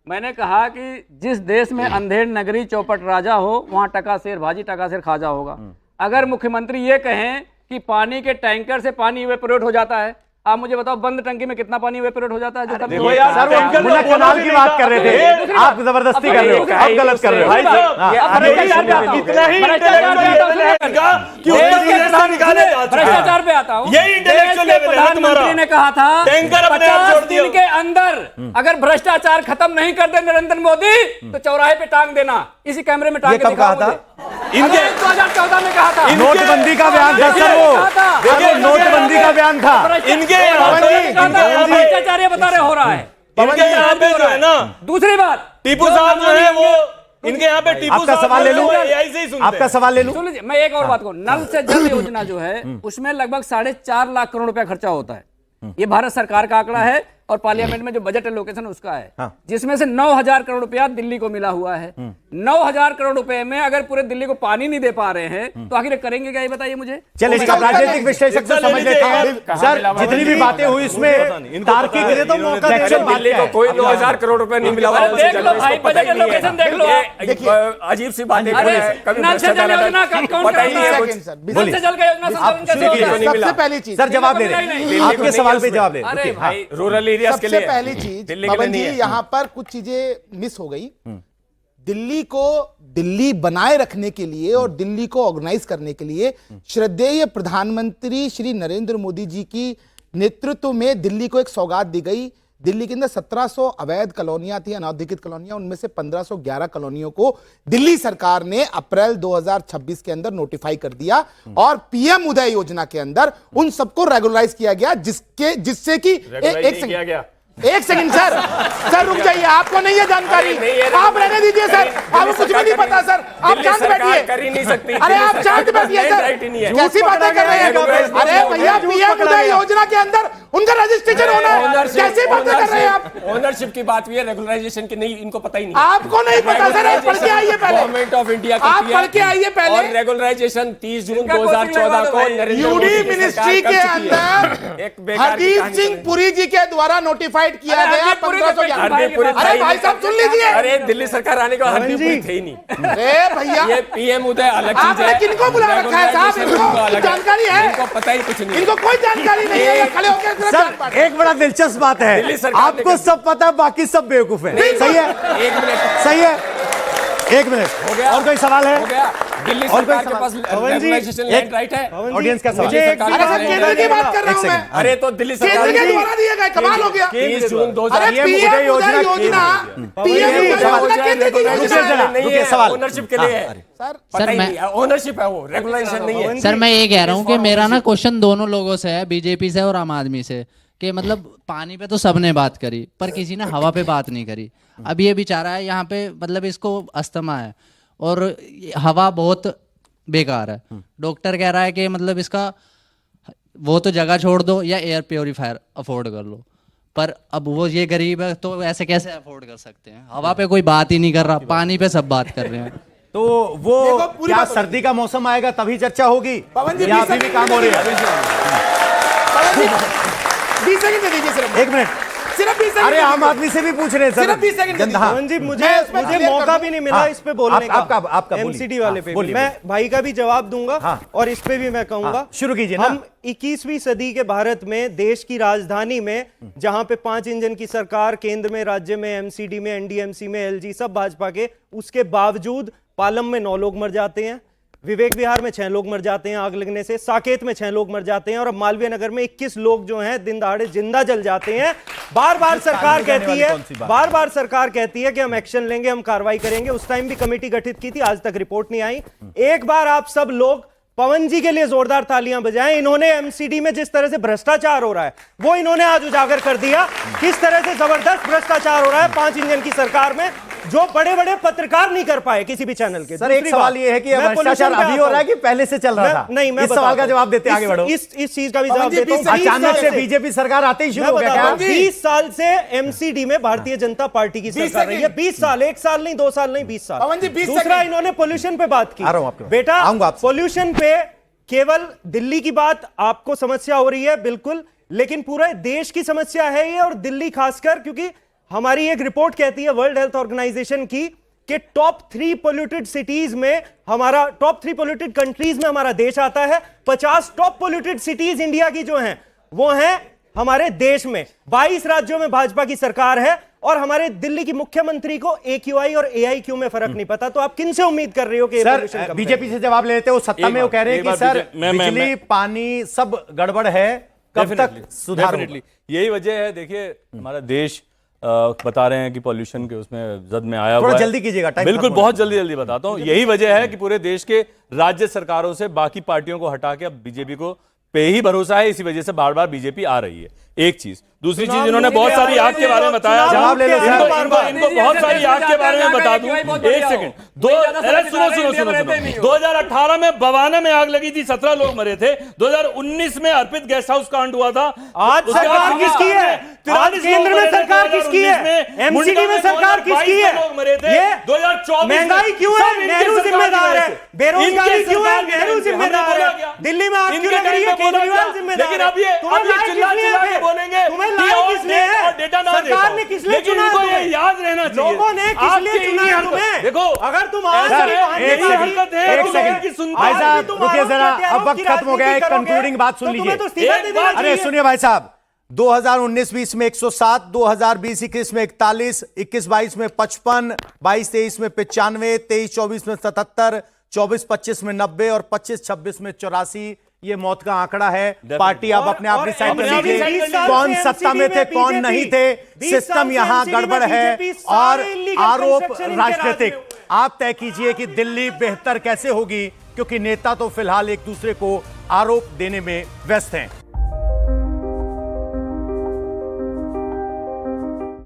मैंने कहा कि जिस देश में अंधेर नगरी चौपट राजा हो वहां टका शेर भाजी टका शेर खाजा होगा। अगर मुख्यमंत्री ये कहें कि पानी के टैंकर से पानी इवेपोरेट हो जाता है, आप मुझे बताओ बंद टंकी में कितना पानी इवेपोरेट हो जाता है? जो देखो यार, सर वो मुन्ना कनाल की बात कर रहे थे, आप जबरदस्ती कर रहे हो, आप गलत कर रहे हो। भ्रष्टाचार पे आता हूँ। प्रधानमंत्री ने कहा था 50 दिन के अंदर अगर भ्रष्टाचार खत्म नहीं कर दे नरेंद्र मोदी तो चौराहे पे टांग देना। इसी कैमरे में टांग कब कहा था? इनके 2014 में कहा था। नोटबंदी का बयान था सर, वो नोटबंदी का बयान था। इनके भ्रष्टाचार ये बता रहे हो रहा है। इनके यहाँ पे जो है ना, दूसरी बात टीपू साहब जो है वो, इनके यहाँ पे टीपू आपका सवाल ले लूं, आपका सवाल ले लूं। सुन लीजिए, मैं एक और बात कहूं, नल से जल योजना जो है उसमें लगभग 4.5 लाख करोड़ रुपया खर्चा होता है। ये भारत सरकार का आंकड़ा है और पार्लियामेंट में जो बजट एलोकेशन उसका है, जिसमें से 9,000 करोड़ रुपया दिल्ली को मिला हुआ है। 9,000 करोड़ रुपए में अगर पूरे दिल्ली को पानी नहीं दे पा रहे हैं तो आखिर करेंगे क्या, ये बताइए मुझे। चलिए इसका राजनीतिक विश्लेषक से समझ लेते हैं सर, जितनी भी बातें हुई इसमें तार्किक है तो मौका दिल्ली को कोई 9,000 करोड़ रुपए नहीं मिला। देख लो भाई, बजट एलोकेशन देख लो। अजीब सी बात है। नल से जल योजना कौन करता है? नल से जल का योजना सबसे पहली चीज सर जवाब ले रहे हैं, आपके सवाल पे जवाब ले रहे हैं। भाई रूरल एरियाज के सबसे लिए पहली चीज पवन जी, यहाँ पर कुछ चीजें मिस हो गई। दिल्ली को दिल्ली बनाए रखने के लिए और दिल्ली को ऑर्गेनाइज करने के लिए श्रद्धेय प्रधानमंत्री श्री नरेंद्र मोदी जी की नेतृत्व में दिल्ली को एक सौगात दी गई। दिल्ली के अंदर 1700 अवैध कॉलोनियां थी, अनधिकृत कॉलोनियां, उनमें से 1511 कॉलोनियों को दिल्ली सरकार ने अप्रैल 2026 के अंदर नोटिफाई कर दिया और पीएम उदय योजना के अंदर उन सबको रेगुलराइज किया गया, जिससे कि एक सेकंड सर रुक जाइए, आपको नहीं है जानकारी, आप रहने दीजिए सर, आपको कुछ भी नहीं पता सर, आप शांत बैठिए। कर ही नहीं सकती। अरे आप शांत बैठिए सर, कैसी बातें कर रहे हैं? अरे भैया, पीएम उदय योजना के अंदर उनका रजिस्ट्रेशन होना है, कैसी बातें कर रहे हैं आप? ओनरशिप की बात हुई है, रेगुलराइजेशन की नहीं, इनको पता ही नहीं। आपको नहीं पता सर, आप पढ़ के आइए पहले, गवर्नमेंट ऑफ इंडिया आप पढ़ के आइए पहले। और रेगुलराइजेशन 30 जून 2014 को यूडी मिनिस्ट्री के अंदर हरदीप सिंह पुरी जी के द्वारा नोटिफाइड किया गया। अरे भाई साहब सुन लीजिए, अरे दिल्ली सरकार आने का हरदीप पुरी थे ही नहीं। अरे भैया, ये पीएम उदय अलग चीज है। आपने किनको बुला रखा है साहब? इनको जानकारी है? इनको पता ही कुछ नहीं, इनको कोई जानकारी नहीं है। खड़े होकर सर एक बड़ा दिलचस्प बात है, आपको सब पता है, बाकी सब बेवकूफ है। सही है, 1 मिनट, सही है, 1 मिनट हो गया। और कोई सवाल है? हो गया। दिल्ली सरकार के पास रेगुलाइजेशन लैंड राइट है। ऑडियंस का सवाल। केंद्र की बात कर रहा हूं मैं। अरे तो दिल्ली केंद्र सरकार के द्वारा दिए गए, कमाल हो गया। 30 जून अरे 2000 पीएम उदय योजना केंद्र की योजना नहीं है, सवाल ओनरशिप के लिए है सर। पता ही नहीं, ओनरशिप है वो, रेगुलाइजेशन नहीं है। सर मैं ये कह रहा हूँ कि मेरा ना क्वेश्चन दोनों लोगों से है, बीजेपी से और आम आदमी से, कि मतलब पानी पे तो सबने बात करी पर किसी ने हवा पे बात नहीं करी। अब ये बेचारा है यहाँ पे, मतलब इसको अस्थमा है और हवा बहुत बेकार है। डॉक्टर कह रहा है कि मतलब इसका वो तो जगह छोड़ दो या एयर प्योरीफायर अफोर्ड कर लो, पर अब वो ये गरीब है तो ऐसे कैसे अफोर्ड कर सकते हैं? हवा पे कोई बात ही नहीं कर रहा, पानी पे सब बात कर रहे हैं। तो वो क्या सर्दी का मौसम आएगा तभी चर्चा होगी या अभी भी काम हो रही है? 20 सेकंड दे दीजिए सिर्फ, 1 मिनट सिर्फ 20 सेकंड। अरे आम आदमी से भी पूछ रहे हैं सर, सिर्फ 20 सेकंड। पवन जी मुझे मौका भी नहीं मिला इस पे बोलने का, एमसीडी वाले पे भी मैं भाई का भी जवाब दूंगा और इस पे भी मैं कहूंगा। शुरू कीजिए। हम 21वीं सदी के भारत में देश की राजधानी में, जहां पे 5 इंजन की सरकार, केंद्र में, राज्य में, एमसीडी में, एनडीएमसी में, एलजी सब भाजपा के, उसके बावजूद पालम में 9 लोग मर जाते हैं, विवेक विहार में 6 लोग मर जाते हैं आग लगने से, साकेत में 6 लोग मर जाते हैं और अब मालवीय नगर में 21 लोग जो हैं दिन दहाड़े जिंदा जल जाते हैं। बार बार सरकार कहती है कि हम एक्शन लेंगे, हम कार्रवाई करेंगे। उस टाइम भी कमेटी गठित की थी, आज तक रिपोर्ट नहीं आई। एक बार आप सब लोग पवन जी के लिए जोरदार तालियां बजाएं। इन्होंने एमसीडी में जिस तरह से भ्रष्टाचार हो रहा है वो इन्होंने आज उजागर कर दिया, किस तरह से जबरदस्त भ्रष्टाचार हो रहा है 5 इंजन की सरकार में, जो बड़े बड़े पत्रकार नहीं कर पाए किसी भी चैनल के। सर एक सवाल ये है कि भ्रष्टाचार अभी हो रहा है कि पहले से चल रहा था? नहीं, मैं इस सवाल का जवाब देते आगे बढ़ो। इस चीज का भी जवाब देता हूं। अचानक से बीजेपी सरकार आते ही शुरू हो गया क्या? 20 साल से एमसीडी में भारतीय जनता पार्टी की सरकार रही है। 20 साल, 1 साल नहीं, 2 साल नहीं, 20 साल। दूसरा, इन्होंने पोल्यूशन पे बात की। बेटा पोल्यूशन पे केवल दिल्ली की बात आपको समस्या हो रही है, बिल्कुल, लेकिन पूरे देश की समस्या है ये, और दिल्ली खासकर, क्योंकि हमारी एक रिपोर्ट कहती है वर्ल्ड हेल्थ ऑर्गेनाइजेशन की कि टॉप 3 पोल्यूटेड सिटीज में हमारा, टॉप 3 पोल्यूटेड कंट्रीज में हमारा देश आता है। 50 टॉप पोल्यूटेड सिटीज इंडिया की जो हैं वो हैं हमारे देश में। 22 राज्यों में भाजपा की सरकार है और हमारे दिल्ली की मुख्यमंत्री को AQI और AIQ में फर्क नहीं पता। तो आप किन से उम्मीद कर रहे हो कि सर बीजेपी से जवाब ले लेते हो, सत्ता में वो कह रहे हैं कि सर बिजली पानी सब गड़बड़ है, कब तक सुधार होगा? यही वजह है। देखिए हमारा देश बता रहे हैं कि पॉल्यूशन के उसमें जद में आया हुआ है। थोड़ा जल्दी कीजिएगा, टाइम बिल्कुल, खत्म बहुत जल्दी बताता हूं। यही वजह है कि पूरे देश के राज्य सरकारों से बाकी पार्टियों को हटा के अब बीजेपी को पे ही भरोसा है। इसी वजह से बार बार बीजेपी आ रही है। एक चीज, दूसरी चीज, इन्होंने बहुत सारी आग के बारे में बताया। जवाब ले लो सर। इनको बहुत सारी आग के बारे में बता दूं। एक सेकंड, सुनो 2018 में बवाना में आग लगी थी, 17 लोग मरे थे। 2019 में अर्पित गेस्ट हाउस कांड हुआ था। आज सरकार किसकी है? आज केंद्र में सरकार किसकी है? MCD में सरकार किसकी है? लोग मरे थे। 2024 महंगाई क्यों है? नेहरू जिम्मेदार है। बेरोजगारी क्यों है? नेहरू जिम्मेदार है। दिल्ली में आग क्यों लग रही है? केजरीवाल जिम्मेदार है। लेकिन अब ये चिल्ला के बोलेंगे तुम्हें लाया किसने है? डेटा ना सरकार ने किस लिए चुना है? ये याद रहना चाहिए। लोगों ने किस लिए चुना है तुम्हें? देखो, अगर तुम एक सेकंड भाई साहब रुकिए जरा, अब वक्त खत्म हो गया है। कंक्लूडिंग बात सुन लीजिए। अरे सुनिए भाई साहब, 2019-20 में 107, 2020-21 में 41, 21-22 में 55, 22-23 में 95, 23-24 में 77, 24-25 में 90 और 25-26 में 84। ये मौत का आंकड़ा है। पार्टी अब अपने आप डिसाइड कर लीजिए कौन सत्ता में थे, कौन नहीं थे। सिस्टम यहां गड़बड़ है और आरोप राजनीतिक। आप तय कीजिए कि दिल्ली बेहतर कैसे होगी, क्योंकि नेता तो फिलहाल एक दूसरे को आरोप देने में व्यस्त हैं।